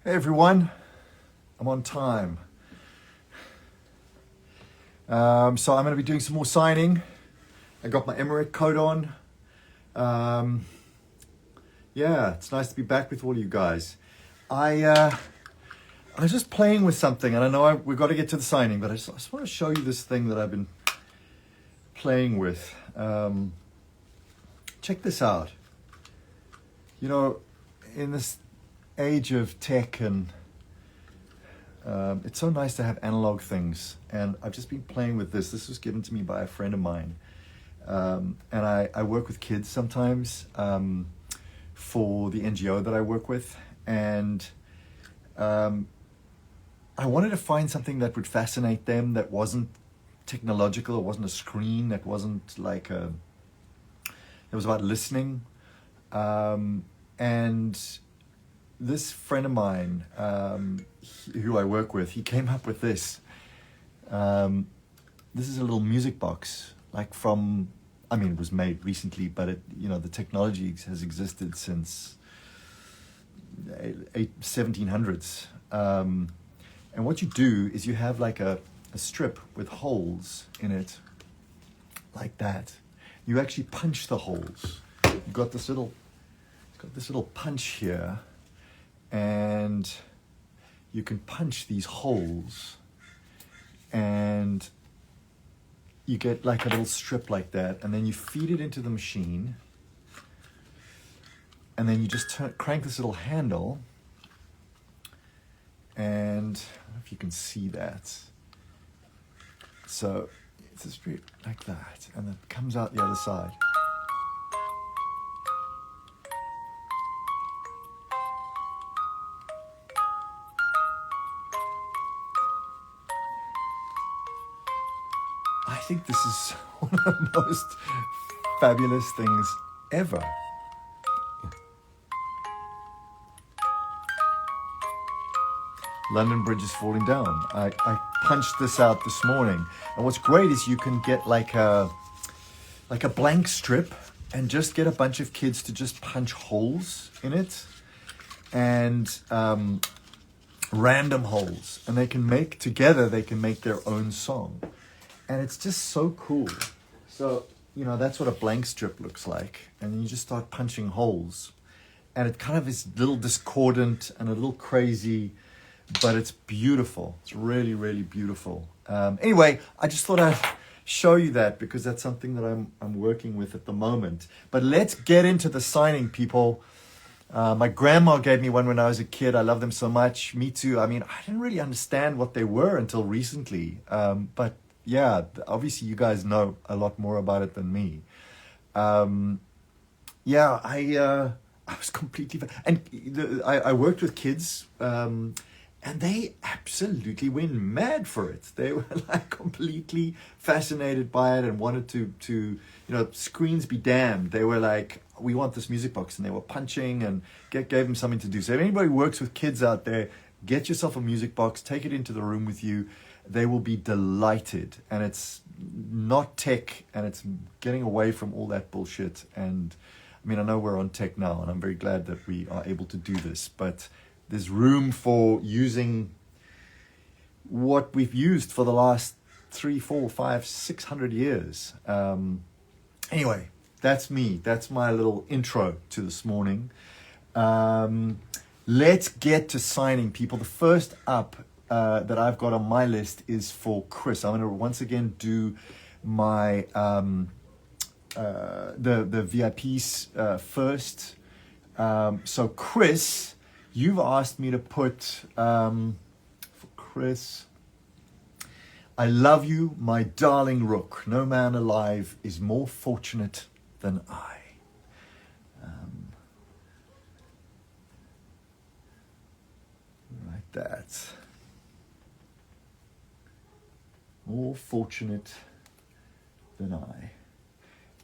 Hey everyone, I'm on time. So I'm going to be doing some more signing. I got my Emmrich coat on. Yeah, it's nice to be back with all you guys. I was just playing with something, and I know we've got to get to the signing, but I just want to show you this thing that I've been playing with. Check this out. You know, in this age of tech and it's so nice to have analog things, and I've just been playing with this. This was given to me by a friend of mine, and I work with kids sometimes for the NGO that I work with, and I wanted to find something that would fascinate them, that wasn't technological, it wasn't a screen, that wasn't like it was about listening, and this friend of mine who I work with, he came up with this. This is a little music box, like from, I mean, it was made recently, but it, you know, the technology has existed since 1700s. And what you do is you have like a strip with holes in it, like that. You actually punch the holes. You've got this little, it's got this little punch here, and you can punch these holes and you get like a little strip like that, and then you feed it into the machine, and then you just crank this little handle, and I don't know if you can see that. So it's a strip like that, and it comes out the other side. I think this is one of the most fabulous things ever. London Bridge is falling down. I punched this out this morning, and what's great is you can get like a blank strip and just get a bunch of kids to just punch holes in it, and random holes, and they can make their own song. And it's just so cool. So, you know, that's what a blank strip looks like. And then you just start punching holes. And it kind of is a little discordant and a little crazy, but it's beautiful. It's really, really beautiful. Anyway, I just thought I'd show you that because that's something that I'm working with at the moment. But let's get into the signing, people. My grandma gave me one when I was a kid. I love them so much. Me too. I mean, I didn't really understand what they were until recently. But yeah, obviously you guys know a lot more about it than me. I was completely, and I worked with kids, and they absolutely went mad for it. They were like completely fascinated by it and wanted to you know, screens be damned. They were like, we want this music box, and they were punching and gave them something to do. So if anybody works with kids out there, get yourself a music box, take it into the room with you. They will be delighted, and it's not tech, and it's getting away from all that bullshit. And I mean, I know we're on tech now, and I'm very glad that we are able to do this, but there's room for using what we've used for the last 300, 400, 500, 600 years. Anyway, that's me. That's my little intro to this morning. Let's get to signing, people. The first up that I've got on my list is for Chris. I'm going to once again do my the VIPs first. So Chris, you've asked me to put for Chris, I love you, my darling rook. No man alive is more fortunate than I. Like that. More fortunate than I.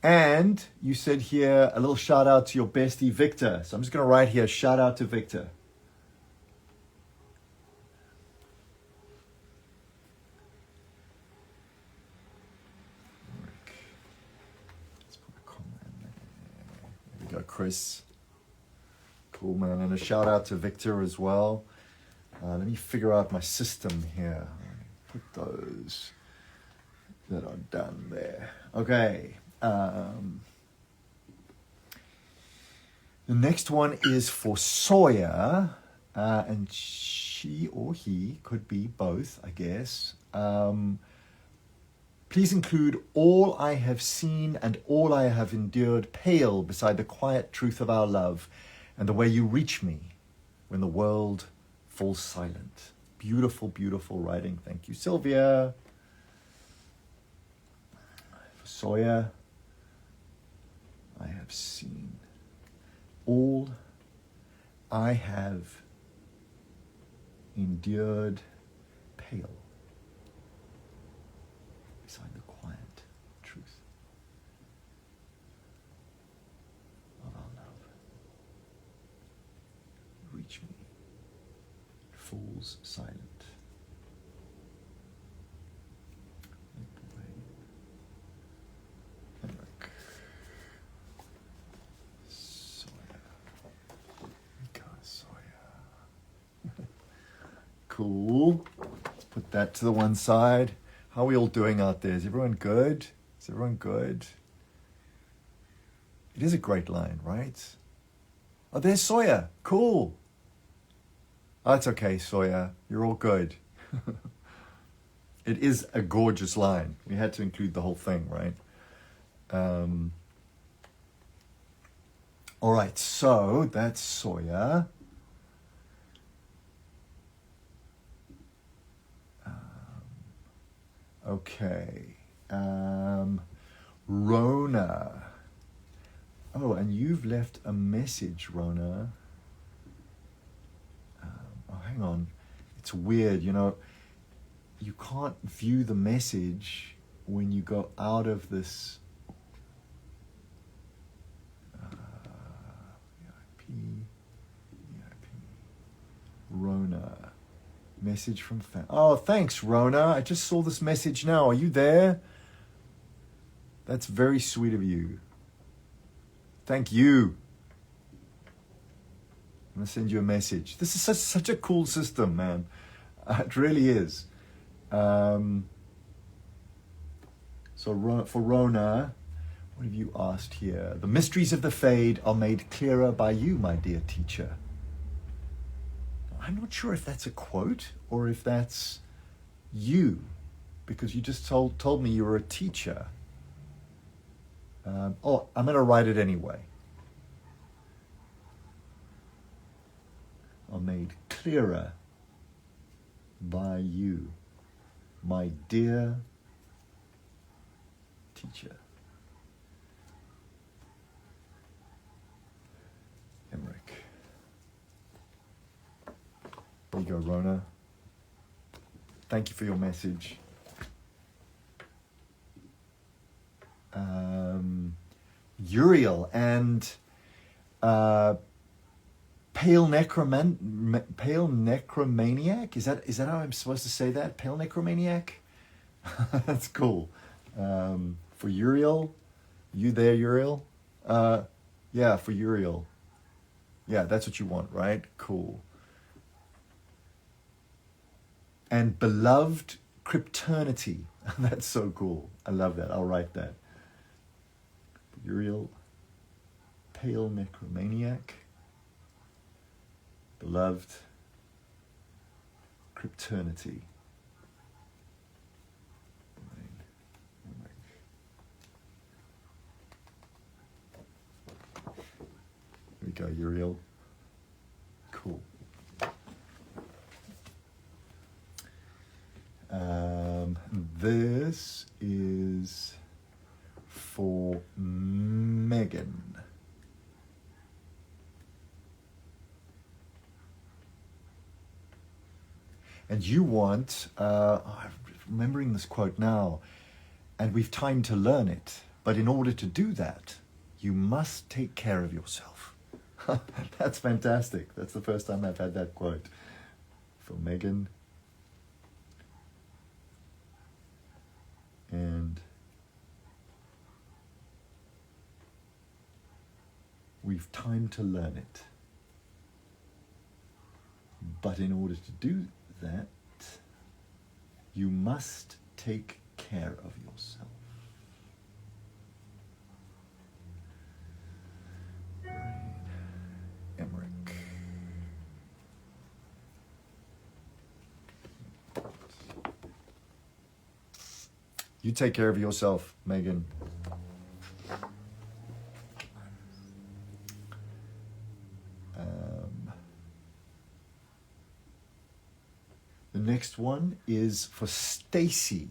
And you said here a little shout out to your bestie Victor. So I'm just going to write here, shout out to Victor. Let's put a comment there. There we go, Chris. Cool, man. And a shout out to Victor as well. Let me figure out my system here. Put those that are done there. Okay. The next one is for Sawyer, and she or he could be both, I guess. Please include all I have seen and all I have endured pale beside the quiet truth of our love and the way you reach me when the world falls silent. Beautiful, beautiful writing. Thank you, Sylvia. For Sawyer, I have seen all I have endured pale beside the quiet truth of our love. Reach me, falls silent. Emmrich. Cool. Let's put that to the one side. How are we all doing out there? Is everyone good? Is everyone good? It is a great line, right? Oh, there's Sawyer. Cool. Oh, it's okay, Sawyer. You're all good. It is a gorgeous line. We had to include the whole thing, right? All right, so that's Sawyer. Okay. Rona. Oh, and you've left a message, Rona. Oh, hang on. It's weird, you know. You can't view the message when you go out of this VIP. Rona. Message from fan. Oh, thanks, Rona. I just saw this message now. Are you there? That's very sweet of you. Thank you. I'm going to send you a message. This is such a cool system, man. It really is. So for Rona, what have you asked here? The mysteries of the Fade are made clearer by you, my dear teacher. I'm not sure if that's a quote or if that's you, because you just told me you were a teacher. I'm going to write it anyway. Are made clearer by you, my dear teacher. Emmrich. There you go, Rona. Thank you for your message. Uriel and Pale Necromaniac. Is that how I'm supposed to say that? Pale Necromaniac. That's cool. For Uriel, you there, Uriel? Yeah, for Uriel. Yeah, that's what you want, right? Cool. And beloved Crypternity. That's so cool. I love that. I'll write that. Uriel, Pale Necromaniac, beloved Crypternity. Here we go, Uriel. Cool. This is for Megan. And you want, I'm remembering this quote now, and we've time to learn it, but in order to do that, you must take care of yourself. That's fantastic. That's the first time I've had that quote. For Megan. And we've time to learn it, But in order to do that, you must take care of yourself. Emmrich. You take care of yourself, Megan. The next one is for Stacy.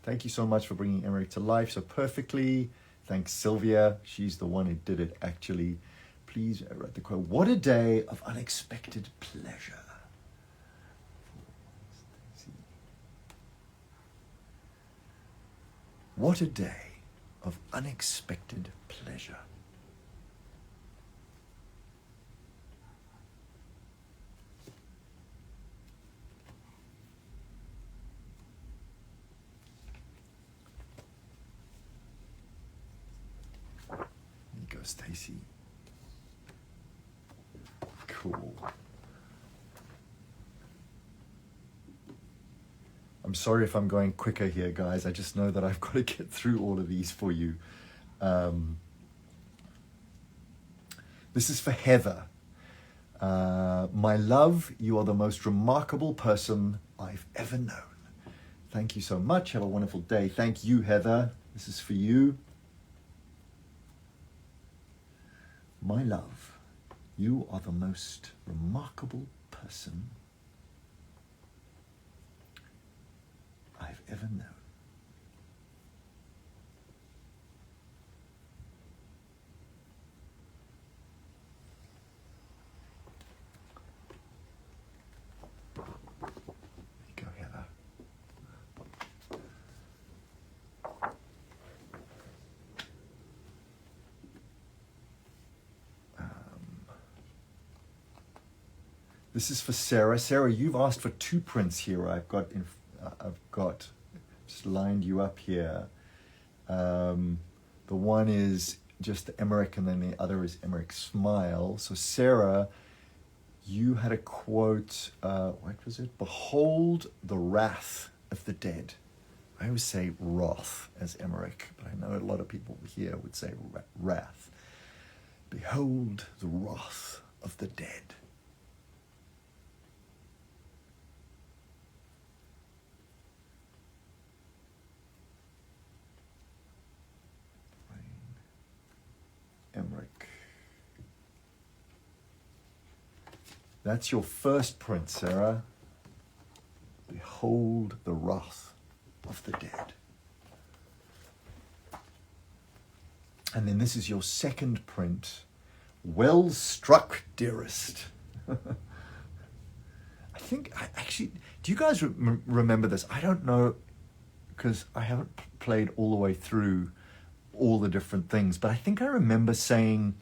Thank you so much for bringing Emmrich to life so perfectly. Thanks, Sylvia. She's the one who did it, actually. Please write the quote. What a day of unexpected pleasure. What a day of unexpected pleasure. There you go, Stacy. Cool. I'm sorry if I'm going quicker here, guys. I just know that I've got to get through all of these for you. This is for Heather. My love, you are the most remarkable person I've ever known. Thank you so much. Have a wonderful day. Thank you, Heather. This is for you. My love, you are the most remarkable person I've ever known. There you go, Heather. This is for Sarah. Sarah, you've asked for 2 prints here. I've got just lined you up here. The one is just Emmrich, and then the other is Emmrich's smile. So Sarah, you had a quote, what was it? Behold the wrath of the dead. I always say wrath as Emmrich, but I know a lot of people here would say wrath. Behold the wrath of the dead. Emmrich. That's your first print, Sarah. Behold the wrath of the dead. And then this is your second print. Well struck, dearest. I think, actually, do you guys remember this? I don't know, because I haven't played all the way through all the different things, but I think I remember saying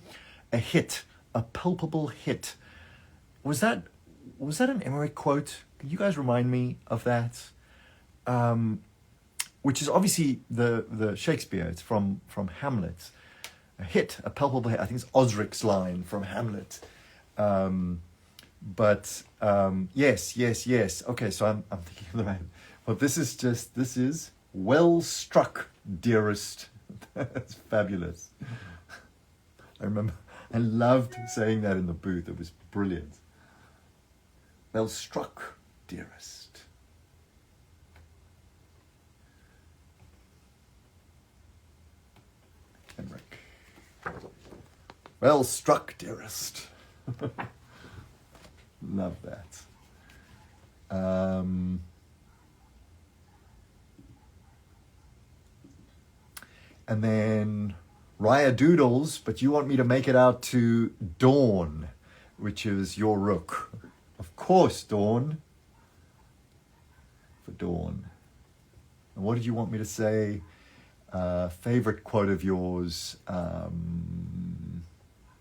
a hit, a palpable hit. Was that an Emmrich quote? Can you guys remind me of that? Which is obviously the Shakespeare. It's from Hamlet. A hit, a palpable hit. I think it's Osric's line from Hamlet. Yes. Okay, so I'm thinking of the right. Well, this is well struck, dearest. That's fabulous. I remember I loved saying that in the booth. It was brilliant. Well struck, dearest. Emmrich. Well struck, dearest. Love that. And then Raya Doodles, but you want me to make it out to Dawn, which is your rook. Of course, Dawn. For Dawn. And what did you want me to say? Favorite quote of yours.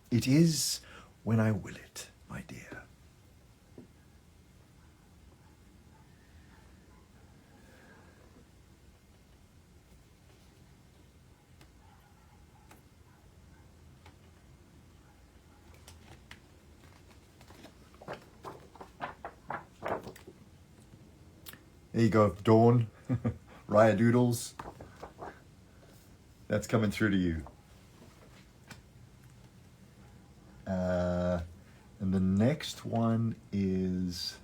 It is when I will it, my dear. There you go, Dawn. Raya Doodles. That's coming through to you. And the next one is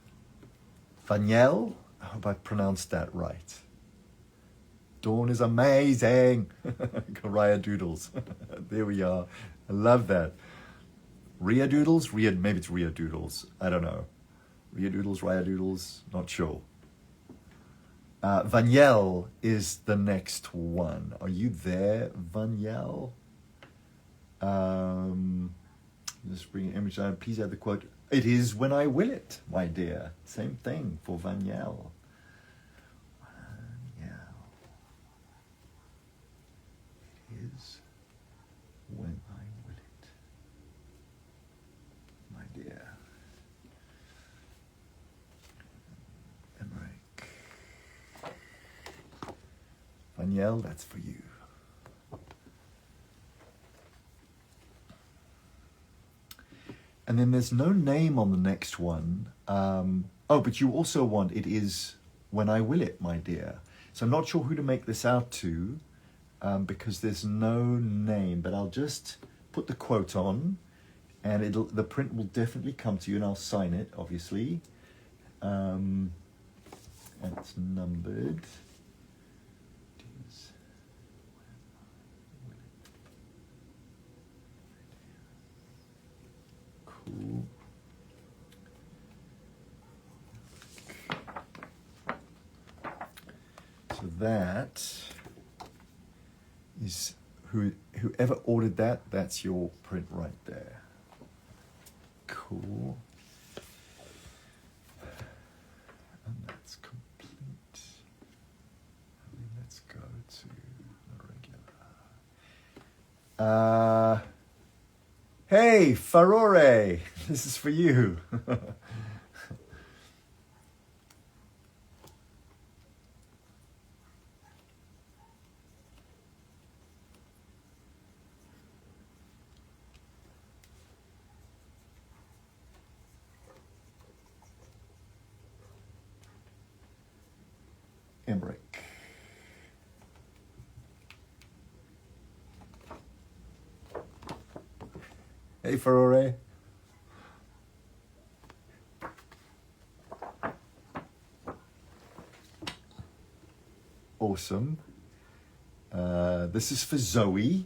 Vaniel. I hope I pronounced that right. Dawn is amazing. Raya Doodles. There we are. I love that. Ria Doodles? Maybe it's Ria Doodles. I don't know. Ria Doodles, Raya Doodles, not sure. Vaniel is the next one. Are you there, Vaniel? Just bring an image down. Please add the quote. It is when I will it, my dear. Same thing for Vaniel. Vaniel. It is when I will it, my dear. Emmrich. Vaniel, that's for you. And then there's no name on the next one. But you also want it is when I will it, my dear. So I'm not sure who to make this out to because there's no name. But I'll just put the quote on and the print will definitely come to you and I'll sign it, obviously. And it's numbered. Cool. So that is whoever ordered that, that's your print right there. Cool. And that's complete. And then let's go to the regular. Hey, Furore, this is for you. Emmrich. Hey, Furore. Awesome. This is for Zoe.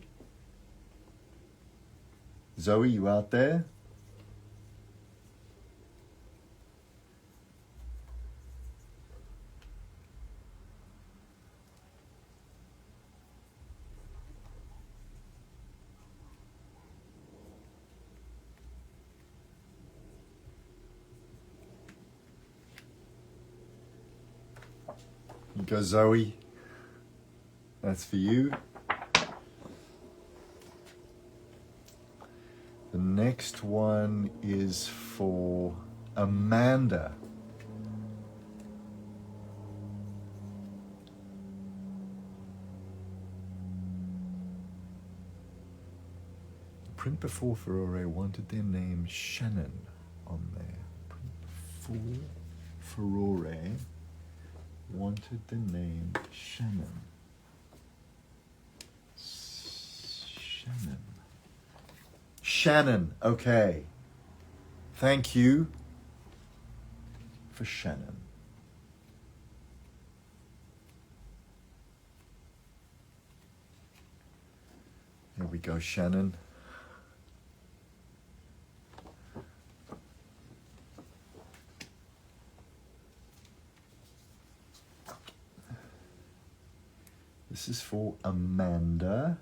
Zoe, you out there? You go, Zoe. That's for you. The next one is for Amanda. The print before Furore wanted their name Shannon on there. Print before Furore wanted the name Shannon. Shannon, okay. Thank you for Shannon. Here we go, Shannon. This is for Amanda.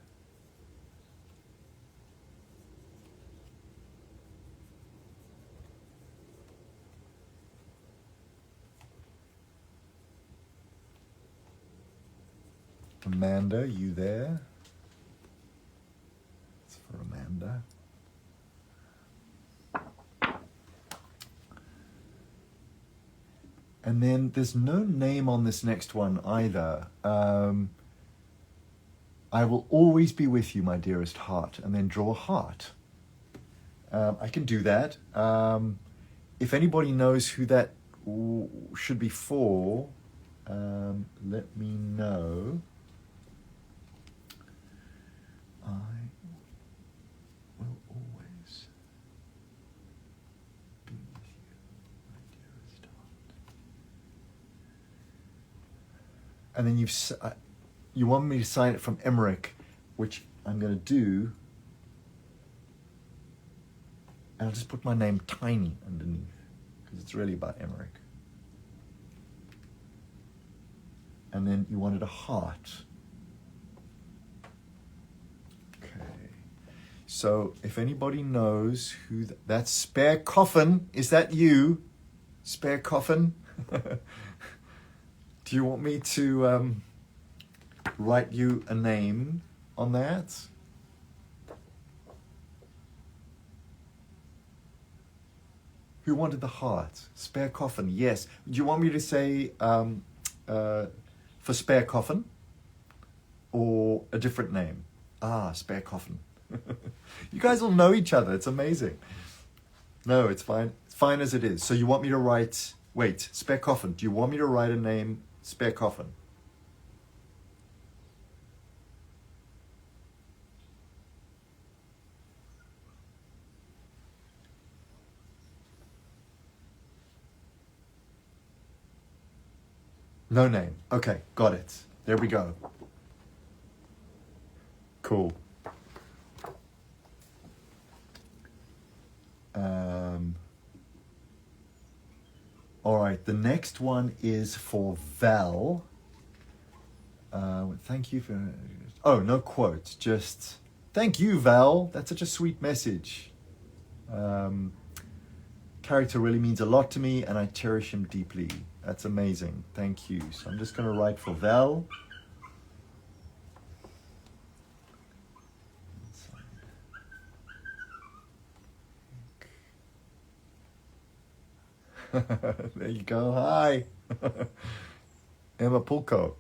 Amanda, you there? It's for Amanda. And then there's no name on this next one either. I will always be with you, my dearest heart, and then draw a heart. I can do that. If anybody knows who that should be for, let me know. I will always be with you, my dearest heart. And then you want me to sign it from Emmrich, which I'm going to do. And I'll just put my name tiny underneath, because it's really about Emmrich. And then you wanted a heart. Okay. So if anybody knows who that's Spare Coffin, is that you? Spare Coffin? Do you want me to write you a name on that? Who wanted the heart? Spare Coffin, yes. Do you want me to say for Spare Coffin? Or a different name? Spare Coffin. You guys all know each other. It's amazing. No, it's fine. It's fine as it is. So you want me to write... Wait, Spare Coffin. Do you want me to write a name, Spare Coffin? No name. Okay, got it. There we go. Cool. All right, the next one is for Val. Thank you for... Oh, no quote. Just, thank you, Val. That's such a sweet message. Character really means a lot to me, and I cherish him deeply. That's amazing. Thank you. So I'm just going to write for Val. There you go. Hi. Emma Pulko.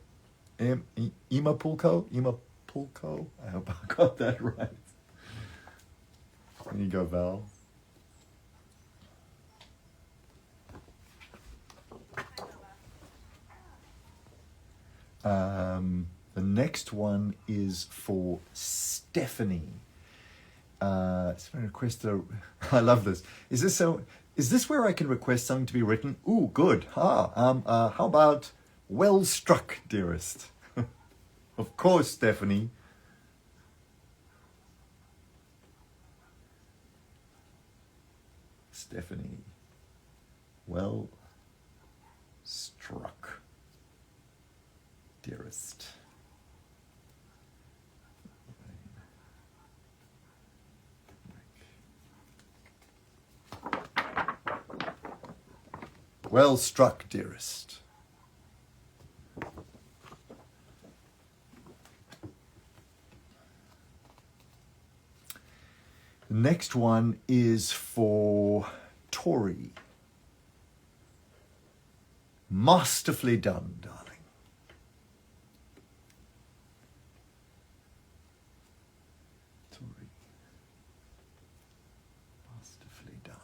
Emma Pulko? Emma Pulko? I hope I got that right. There you go, Val. The next one is for Stephanie. Request I love this. Is this where I can request something to be written? Ooh, good. How about well struck, dearest? Of course, Stephanie. Stephanie. Well struck, dearest. Well struck, dearest. The next one is for Tori. Masterfully done, darling. Tori. Masterfully done.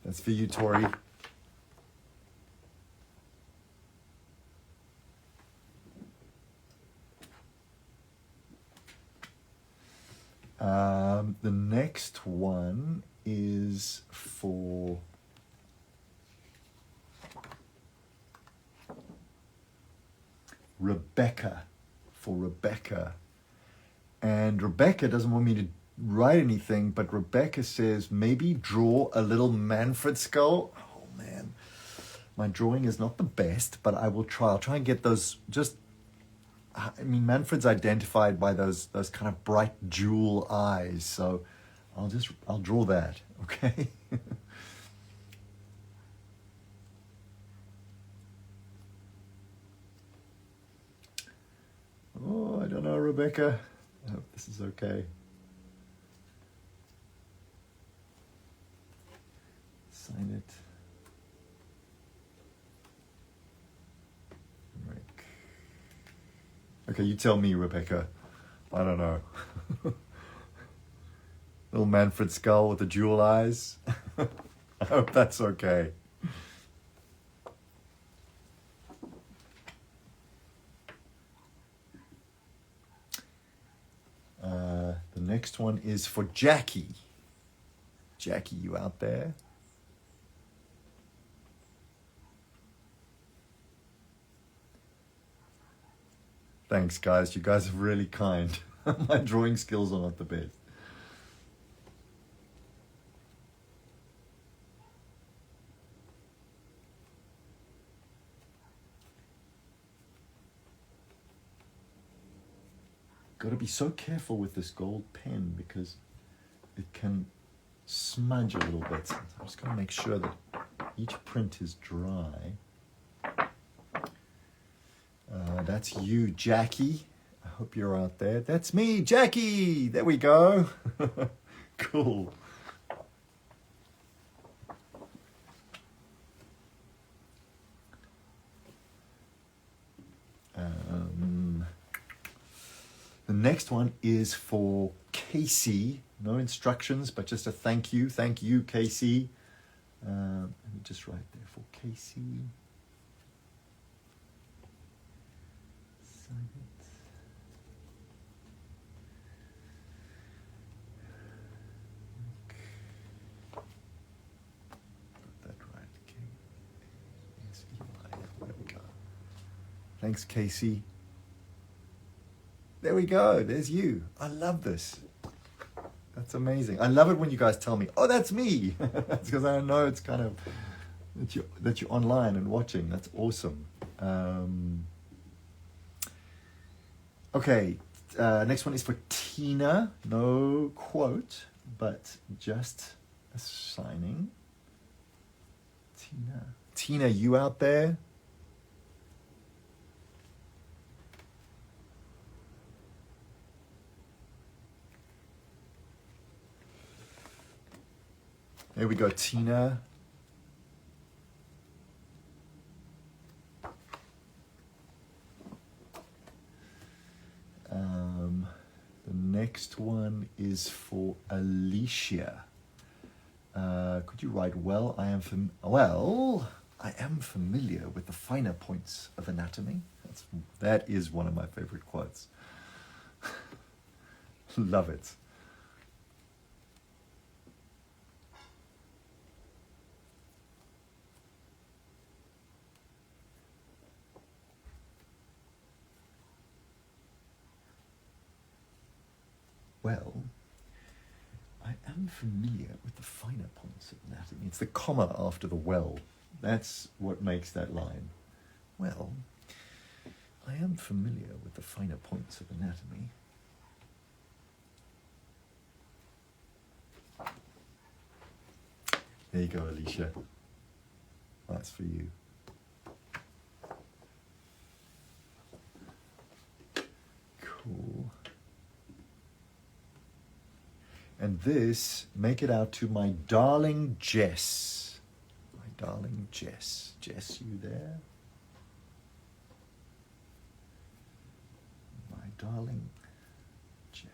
That's for you, Tori. The next one is for Rebecca. For Rebecca. And Rebecca doesn't want me to write anything, but Rebecca says maybe draw a little Manfred skull. Oh man, my drawing is not the best, but I will try. I'll try and get those. Manfred's identified by those kind of bright jewel eyes, so I'll draw that. Okay. Oh, I don't know, Rebecca. I hope this is okay. Sign it. Rebecca. You tell me, Rebecca. I don't know. Little Manfred skull with the jewel eyes. I hope that's okay. The next one is for Jackie. Jackie, you out there? Thanks, guys. You guys are really kind. My drawing skills are not the best. Got to be so careful with this gold pen because it can smudge a little bit. So I'm just going to make sure that each print is dry. That's you, Jackie. I hope you're out there. That's me, Jackie. There we go. Cool. The next one is for Casey. No instructions, but just a thank you. Thank you, Casey. Let me just write there for Casey. Sign it. Got that right. Okay. Yes, Eli. There we go. Thanks, Casey. There we go. There's you. I love this. That's amazing. I love it when you guys tell me, "Oh, that's me." It's because I know it's kind of that you're online and watching. That's awesome. Okay. Next one is for Tina. No quote, but just a signing. Tina, you out there? There we go, Tina. The next one is for Alicia. Could you write, well, I am familiar with the finer points of anatomy. That is one of my favorite quotes. Love it. Well, I am familiar with the finer points of anatomy. It's the comma after the well. That's what makes that line. Well, I am familiar with the finer points of anatomy. There you go, Alicia. That's for you. Cool. And this, make it out to my darling Jess. My darling Jess. Jess, you there? My darling Jess.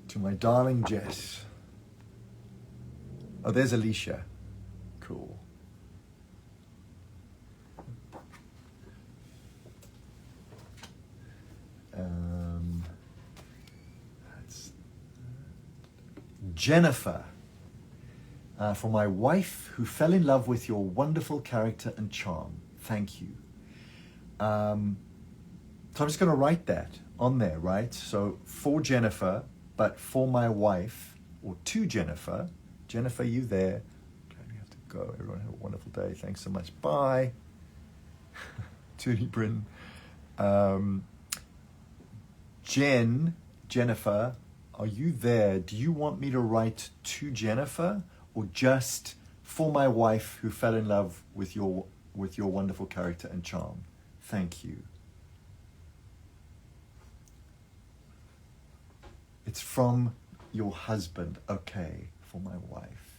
To my darling Jess. Oh, there's Alicia. Cool. Jennifer. For my wife who fell in love with your wonderful character and charm. Thank you. So I'm just going to write that on there, right? So for Jennifer, but for my wife, or to Jennifer. Jennifer, you there? Okay, we have to go. Everyone have a wonderful day. Thanks so much. Bye. Toonie Bryn. Jennifer, are you there? Do you want me to write to Jennifer or just for my wife who fell in love with your wonderful character and charm? Thank you. It's from your husband. Okay, for my wife.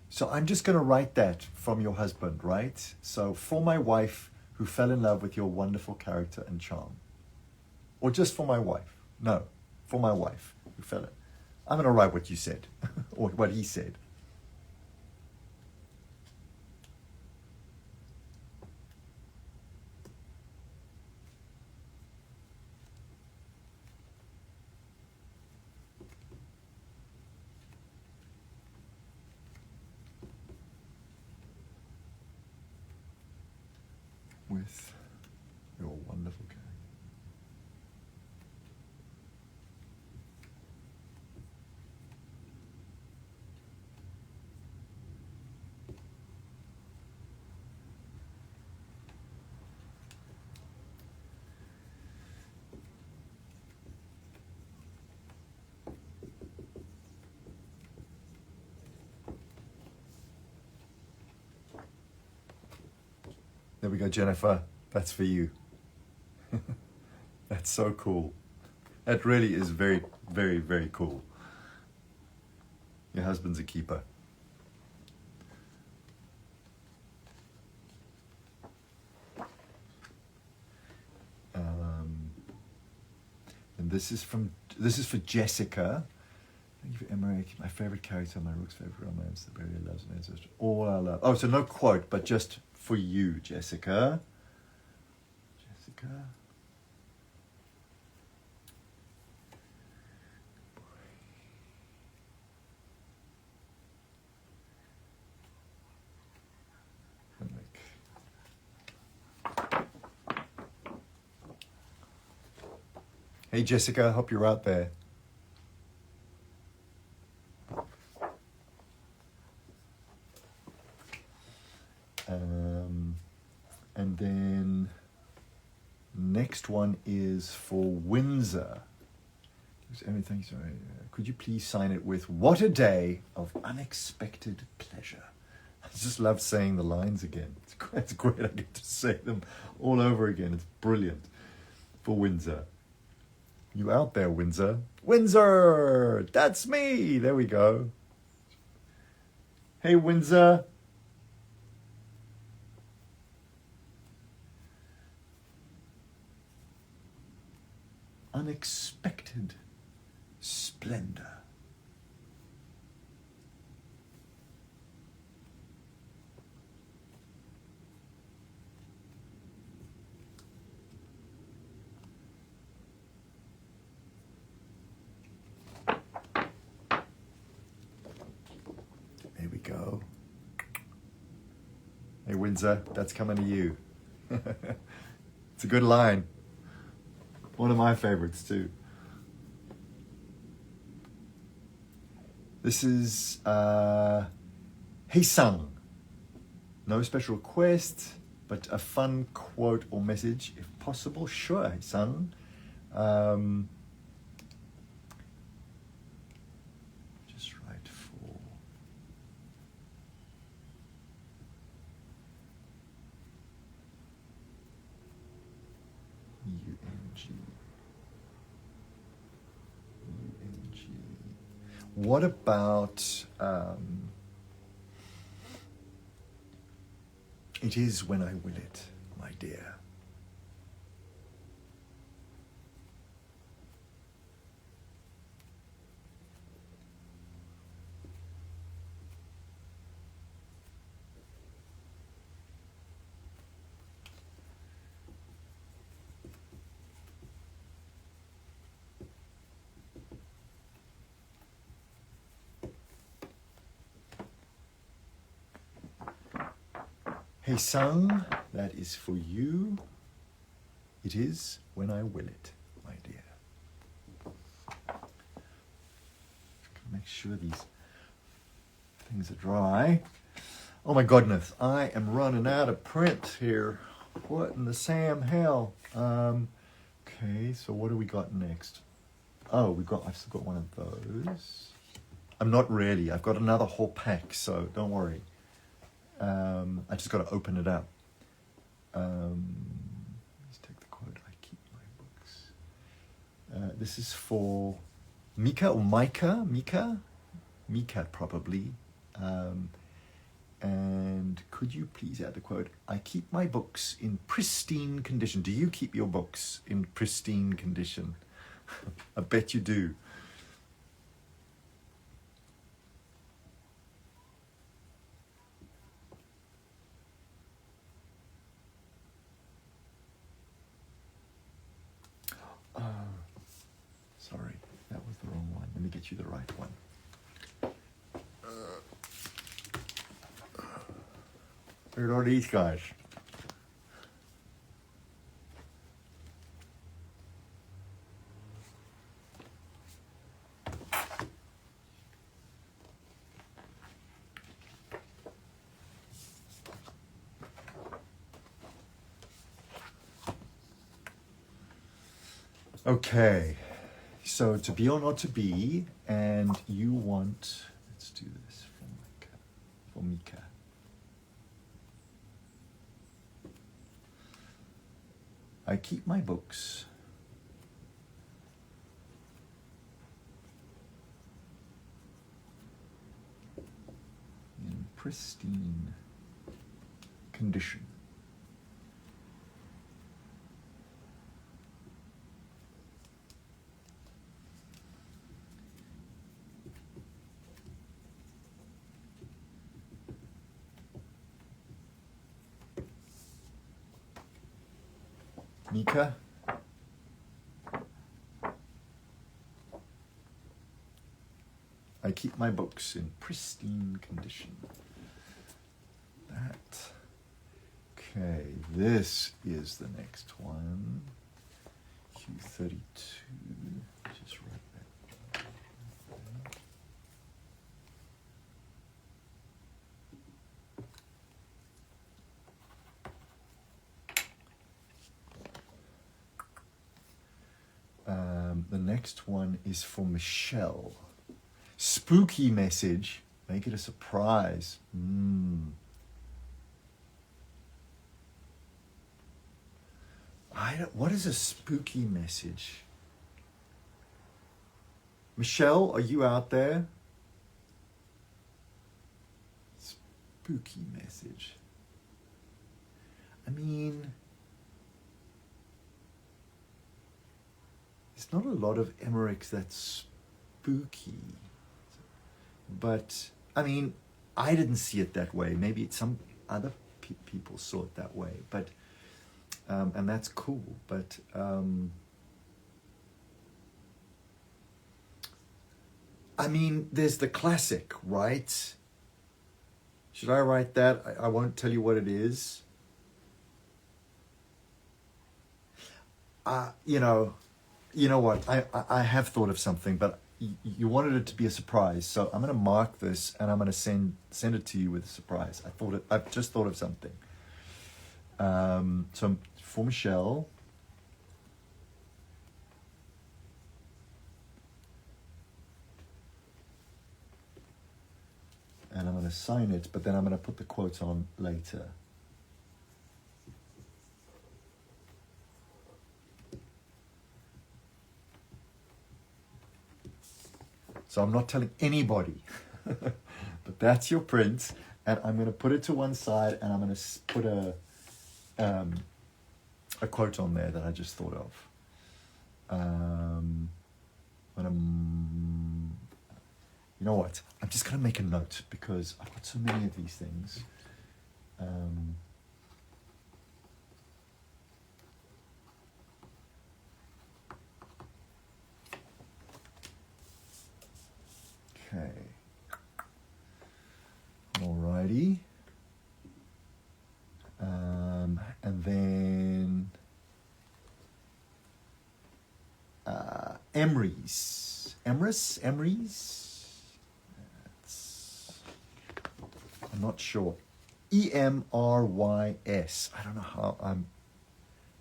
So I'm just going to write that from your husband, right? So for my wife who fell in love with your wonderful character and charm. Or just for my wife. No, for my wife who fell in. I'm going to write what you said, or what he said. With your wonderful character. There we go, Jennifer. That's for you. That's so cool. That really is very, very, very cool. Your husband's a keeper. And this is for Jessica. Thank you for Emmrich, my favorite character, my rook's favorite romance, the barrier loves and ancestors, all I love. Oh, so no quote, but just for you, Jessica. Jessica. Hey, Jessica, hope you're out there. And then next one is for Windsor. Everything. Sorry. Could you please sign it with "What a day of unexpected pleasure"? I just love saying the lines again. It's great. I get to say them all over again. It's brilliant. For Windsor. You out there, Windsor? Windsor! That's me! There we go. Hey, Windsor. Unexpected splendor. There we go. Hey, Windsor, that's coming to you. It's a good line. One of my favorites too. This is Hey Sung. No special request, but a fun quote or message if possible. Sure, Hey Sung. Just write for UNG. What about it is when I will it, my dear. Hey Sung, that is for you. It is when I will it, my dear. Make sure these things are dry. Oh my goodness, I am running out of print here. What in the Sam hell? Okay, so what do we got next? Oh, I've still got one of those. I'm not really. I've got another whole pack, so don't worry. I just got to open it up. This is for Mika or Micah. Mika probably. And could you please add the quote, I keep my books in pristine condition. Do you keep your books in pristine condition? I bet you do. Sorry, that was the wrong one. Let me get you the right one. Where are these guys? Okay, so to be or not to be, and you want, let's do this for Mika. I keep my books in pristine condition. Mika? I keep my books in pristine condition. That. Okay, this is the next one. Q32. Just write that. The next one is for Michelle. Spooky message. Make it a surprise. What is a spooky message? Michelle, are you out there? Spooky message. I mean, there's not a lot of Emmrichs that's spooky. But, I mean, I didn't see it that way. Maybe some other people saw it that way. But, and that's cool. But, I mean, there's the classic, right? Should I write that? I won't tell you what it is. You know what? I have thought of something, but you wanted it to be a surprise, so I'm going to mark this and I'm going to send it to you with a surprise. I've just thought of something. So for Michelle, and I'm going to sign it, but then I'm going to put the quotes on later. So I'm not telling anybody, but that's your print, and I'm going to put it to one side, and I'm going to put a quote on there that I just thought of. You know what? I'm just going to make a note because I've got so many of these things. Okay. Alrighty. And then Emmrich. I'm not sure. Emrys. I don't know how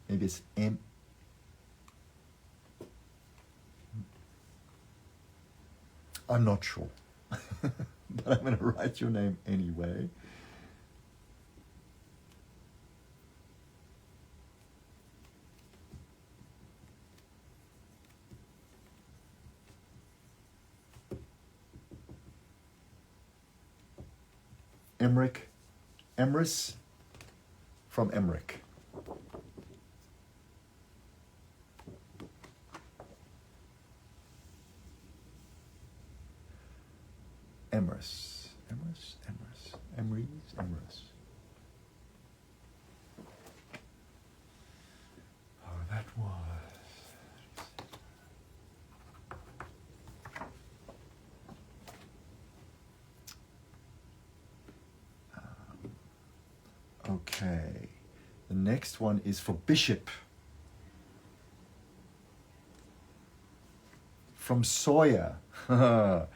maybe it's M. I'm not sure. But I'm going to write your name anyway. Emmrich, Emmrich from Emmrich. Emmrich. Oh, that was. Okay. The next one is for Bishop. From Sawyer. Do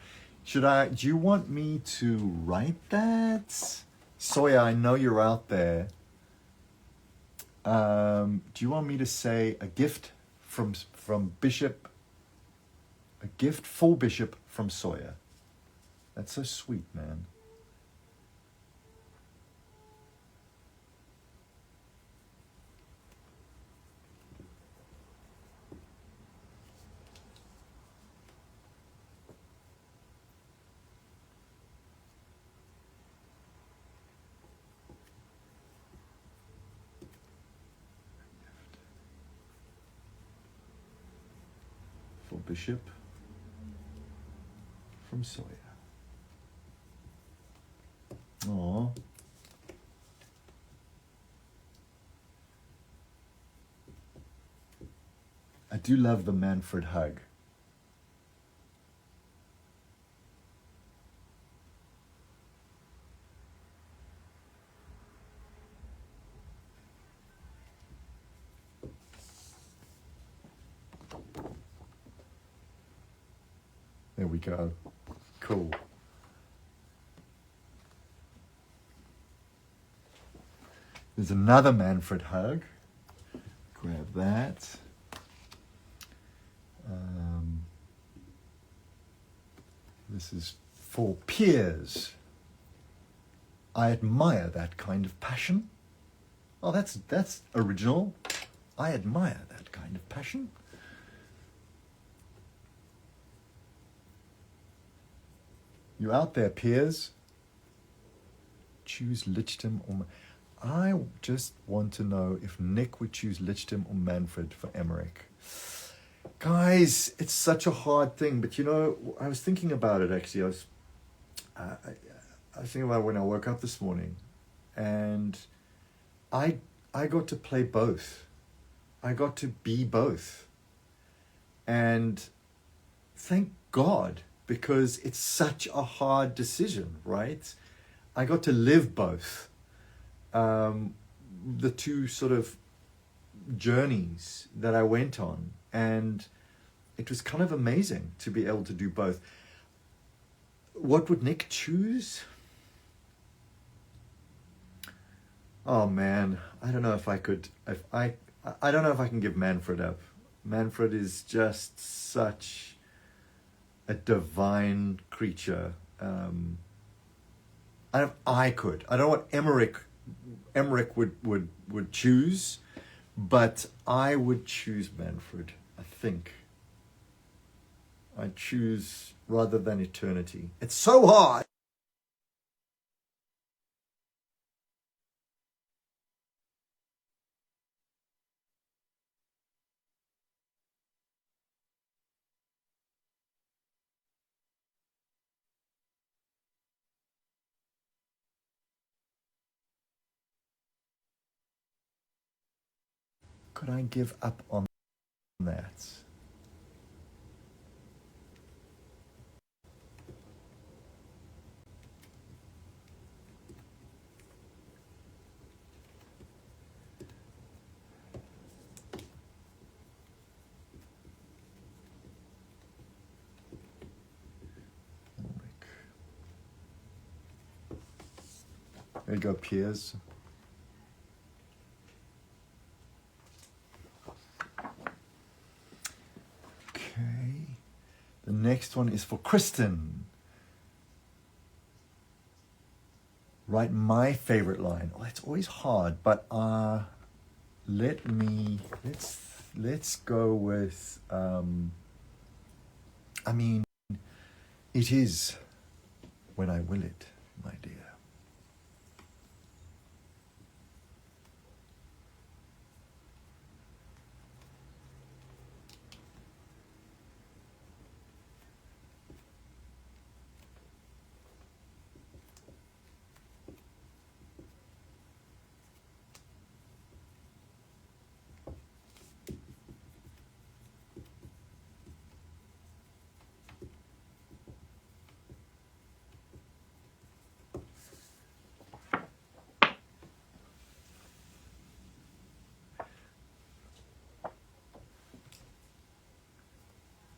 you want me to write that? Sawyer, I know you're out there. Do you want me to say a gift from Bishop? A gift for Bishop from Sawyer. That's so sweet, man. For Bishop from Sawyer. Aww. I do love the Manfred hug. There we go. Cool. There's another Manfred hug. Grab that. This is for Piers. I admire that kind of passion. Oh, that's original. I admire that kind of passion. You out there, Piers? Choose Lichtem or... I just want to know if Nick would choose Lichtem or Manfred for Emmrich. Guys, it's such a hard thing, but you know, I was thinking about it actually. I was thinking about it when I woke up this morning, and I got to play both. I got to be both, and thank God, because it's such a hard decision, right? I got to live both. The two sort of journeys that I went on, and it was kind of amazing to be able to do both. What would Nick choose? Oh man, I don't know if I could. I don't know if I can give Manfred up. Manfred is just such a divine creature. I could. I don't know what Emmrich would choose, but I would choose Manfred, I think. I'd choose rather than eternity. It's so hard. Could I give up on that? There you go, Piers. Okay. The next one is for Kristen. Write my favorite line. Oh, it's always hard, but let's go with I mean, it is when I will it, my dear.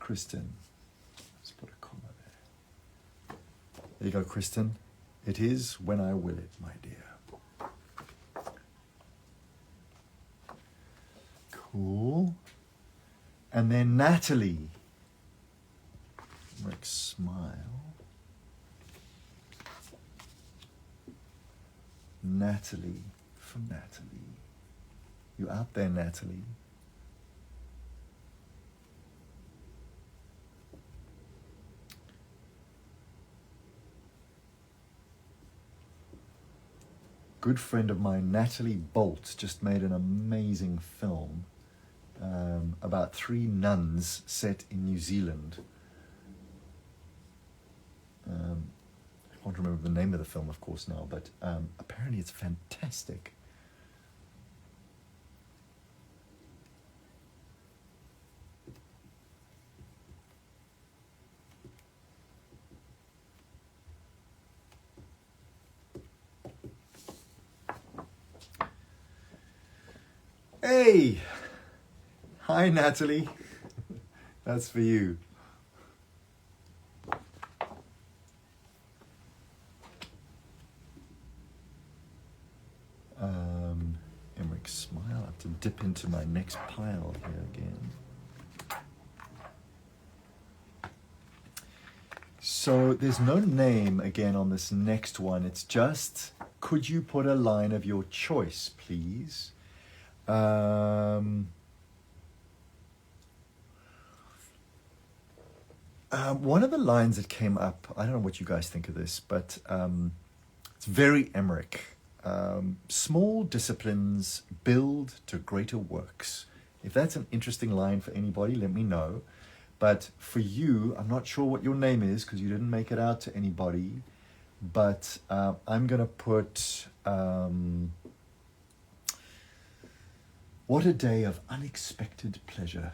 Kristen. Let's put a comma there. There you go, Kristen. It is when I will it, my dear. Cool. And then Natalie. Emmrich, smile. Natalie, for Natalie. You out there, Natalie? Good friend of mine, Natalie Bolt, just made an amazing film about 3 nuns set in New Zealand. I can't remember the name of the film, of course, now, but apparently it's fantastic. Hey! Hi, Natalie. That's for you. Emmrich, smile. I have to dip into my next pile here again. So there's no name again on this next one. It's just, could you put a line of your choice, please? One of the lines that came up, I don't know what you guys think of this, but it's very Emmrich. Small disciplines build to greater works. If that's an interesting line for anybody, let me know. But for you, I'm not sure what your name is because you didn't make it out to anybody. But I'm going to put, what a day of unexpected pleasure.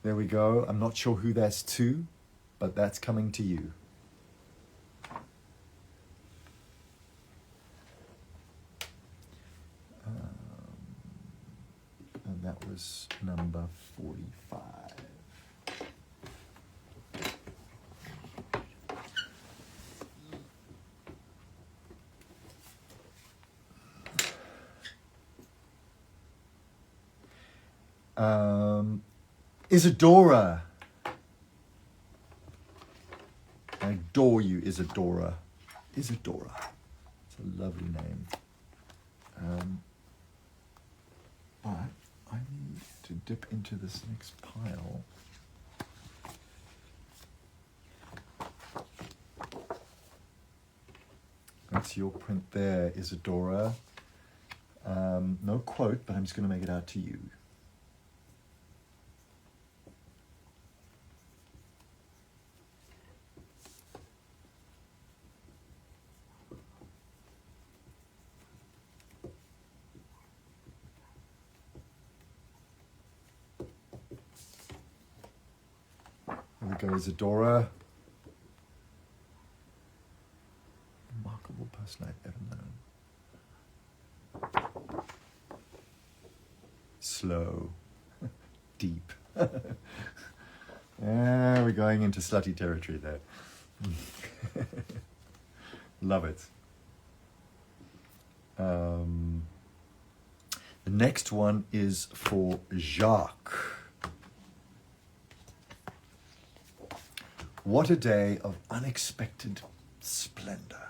There we go. I'm not sure who that's to, but that's coming to you. And that was number 45. Isadora. I adore you, Isadora. Isadora. It's a lovely name. But I need to dip into this next pile. That's your print there, Isadora. No quote, but I'm just going to make it out to you. There we go, Isadora. Remarkable person I've ever known. Slow. Deep. We're going into slutty territory there. Love it. The next one is for Jacques. What a day of unexpected splendor.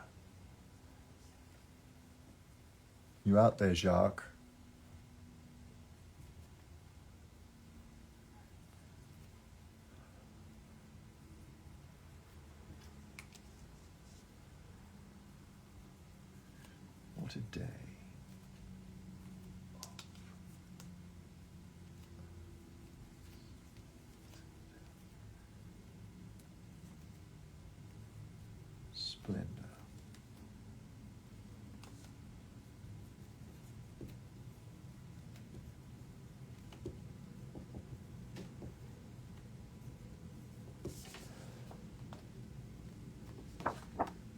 You out there, Jacques? What a day.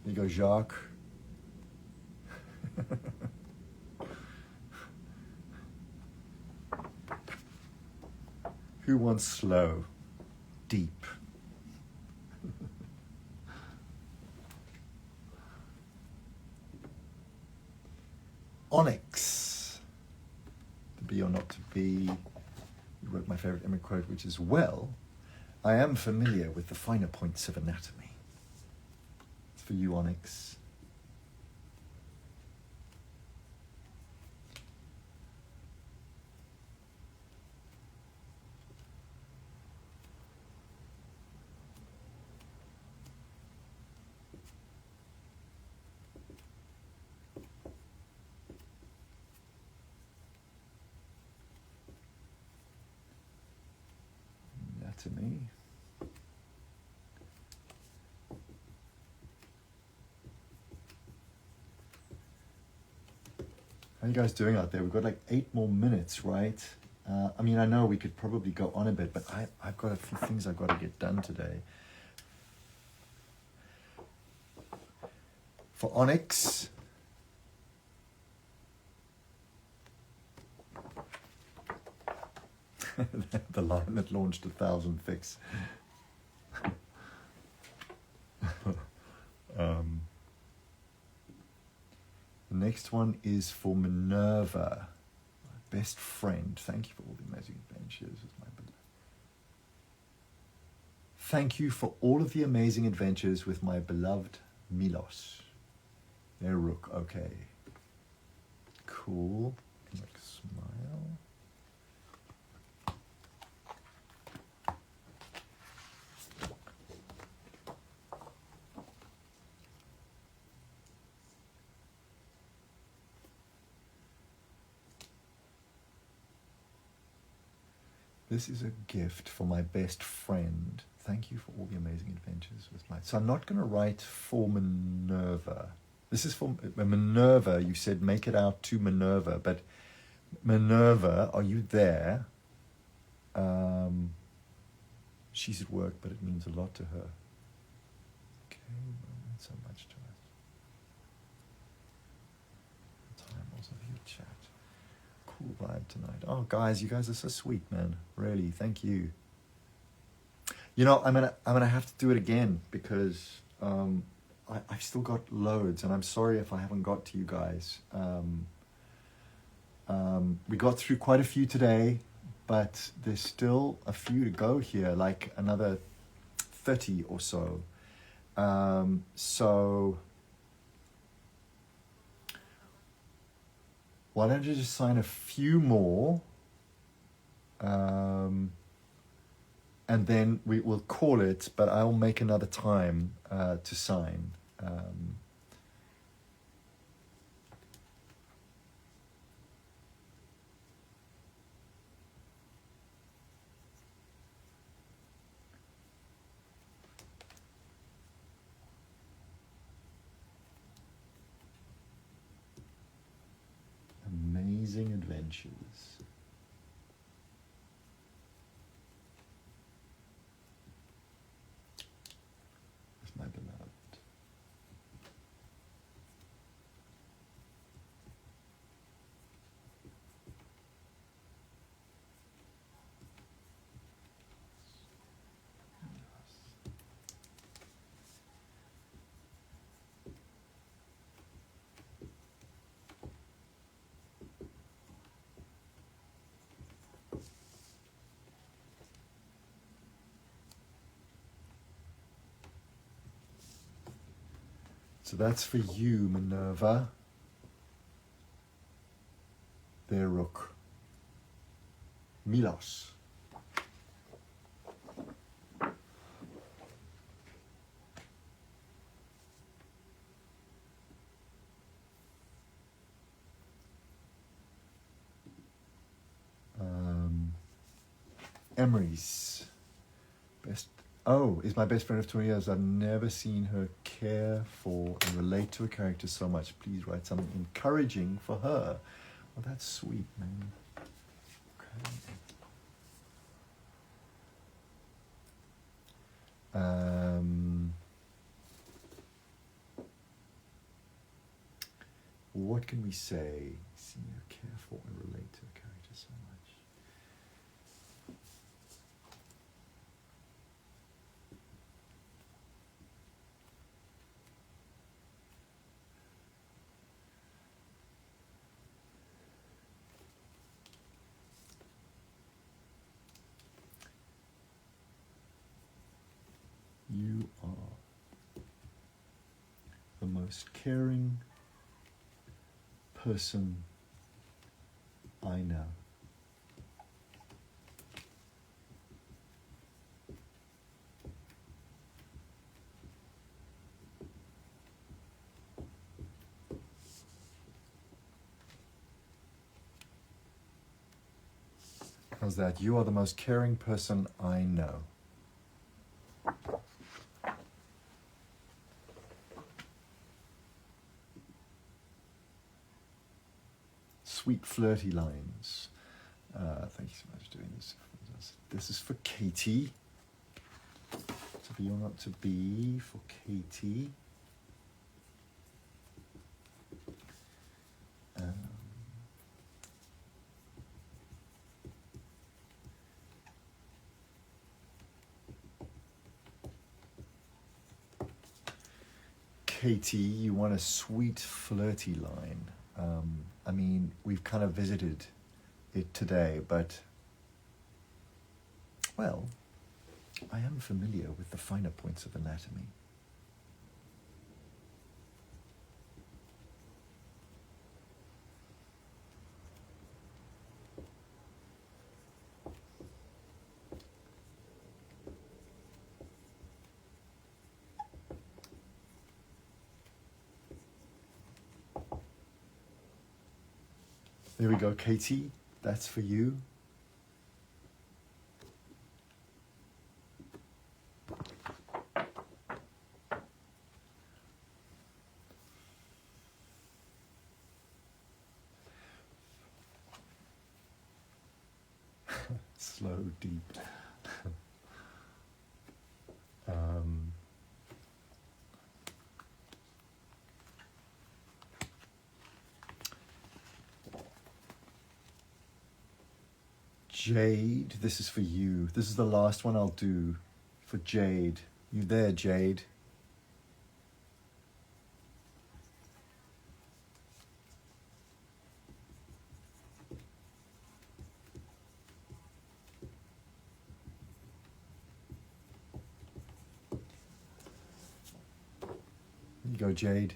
There you go, Jacques. Who wants slow? Deep. Onyx. To be or not to be. You wrote my favorite Emmrich quote, which is, well, I am familiar with the finer points of anatomy. It's for you, Onyx. Anatomy. How are you guys doing out there? We've got like 8 more minutes, right? I mean, I know we could probably go on a bit, but I've got a few things I've got to get done today. For Onyx, the line that launched 1,000 fix. The next one is for Minerva, my best friend. Thank you for all the amazing adventures with my beloved. Thank you for all of the amazing adventures with my beloved Milos. There, Rook. Okay. Cool. Like smile. This is a gift for my best friend. Thank you for all the amazing adventures with my... So I'm not going to write for Minerva. This is for Minerva. You said make it out to Minerva. But Minerva, are you there? She's at work, but it means a lot to her. Okay, well, not so much to us. Time also of your chat. Cool vibe tonight. Oh, guys, you guys are so sweet, man. Really, thank you. You know, I'm gonna have to do it again because I've still got loads, and I'm sorry if I haven't got to you guys. We got through quite a few today, but there's still a few to go here, like another 30 or so. So why don't you just sign a few more, and then we will call it, but I'll make another time to sign. Amazing adventures. With my beloved. So that's for you, Minerva. There, Rook. Milos. Emmrich's best. Oh, is my best friend of 20 years. I've never seen her care for and relate to a character so much. Please write something encouraging for her. Well, that's sweet, man. Okay. what can we say? Senior care for and relate to a character so much. You are the most caring person I know. How's that? You are the most caring person I know. Sweet flirty lines. Thank you so much for doing this. This is for Katie. To be or not to be for Katie. Katie, you want a sweet flirty line. I mean, we've kind of visited it today, but, well, I am familiar with the finer points of anatomy. There we go, Katie. That's for you. Slow, deep. Jade, this is for you. This is the last one I'll do for Jade. You there, Jade? There you go, Jade.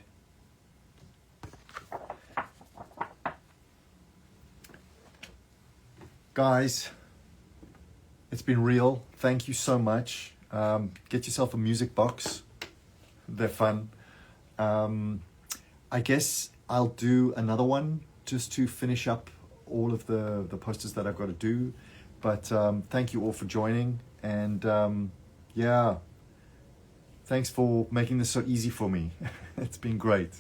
Guys, it's been real. Thank you so much. Get yourself a music box. They're fun. I guess I'll do another one just to finish up all of the posters that I've got to do. But thank you all for joining. And yeah, thanks for making this so easy for me. It's been great.